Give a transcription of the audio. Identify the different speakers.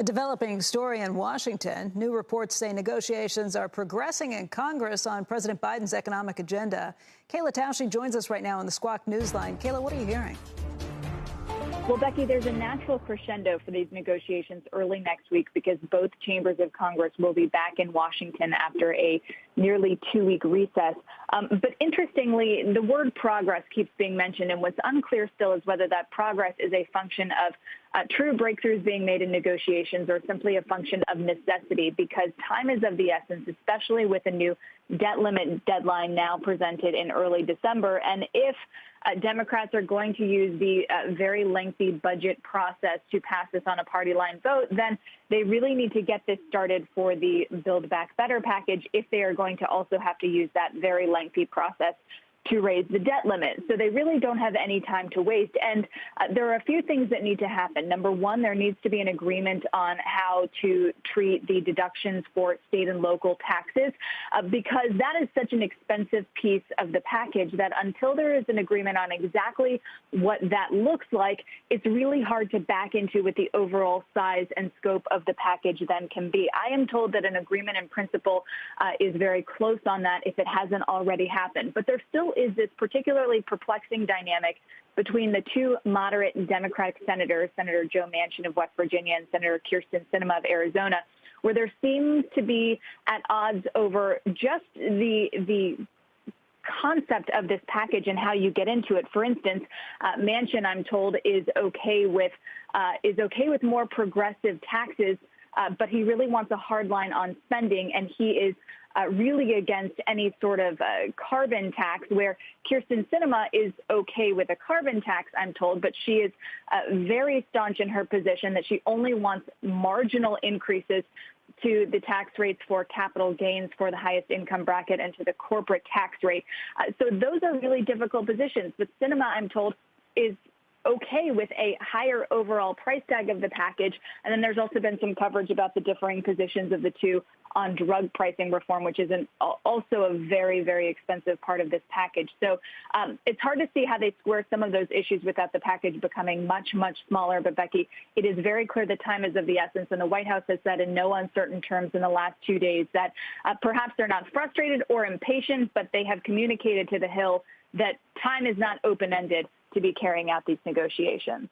Speaker 1: A developing story in Washington. New reports say negotiations are progressing in Congress on President Biden's economic agenda. Kayla Tausche joins us right now on the Squawk Newsline. Kayla, what are you hearing?
Speaker 2: Well, Becky, there's a natural crescendo for these negotiations early next week because both chambers of Congress will be back in Washington after a nearly 2-week recess. But interestingly, the word progress keeps being mentioned, and what's unclear still is whether that progress is a function of true breakthroughs being made in negotiations or simply a function of necessity, because time is of the essence, especially with a new debt limit deadline now presented in early December. And if Democrats are going to use the very lengthy budget process to pass this on a party line vote, then they really need to get this started for the Build Back Better package if they are going to also have to use that very lengthy process to raise the debt limit. So they really don't have any time to waste. And there are a few things that need to happen. Number one, there needs to be an agreement on how to treat the deductions for state and local taxes, because that is such an expensive piece of the package that until there is an agreement on exactly what that looks like, it's really hard to back into what the overall size and scope of the package then can be. I am told that an agreement in principle is very close on that if it hasn't already happened. But there still is this particularly perplexing dynamic between the two moderate Democratic senators, Senator Joe Manchin of West Virginia and Senator Kyrsten Sinema of Arizona, where there seems to be at odds over just the concept of this package and how you get into it. For instance, Manchin, I'm told, is okay with more progressive taxes, but he really wants a hard line on spending, and he is really against any sort of carbon tax, where Kyrsten Sinema is okay with a carbon tax, I'm told, but she is very staunch in her position that she only wants marginal increases to the tax rates for capital gains for the highest income bracket and to the corporate tax rate. So those are really difficult positions. But Sinema, I'm told, is okay with a higher overall price tag of the package. And then there's also been some coverage about the differing positions of the two on drug pricing reform, which is also a very, very expensive part of this package. So it's hard to see how they square some of those issues without the package becoming much, much smaller. But, Becky, it is very clear that time is of the essence. And the White House has said in no uncertain terms in the last 2 days that perhaps they're not frustrated or impatient, but they have communicated to the Hill that time is not open-ended to be carrying out these negotiations.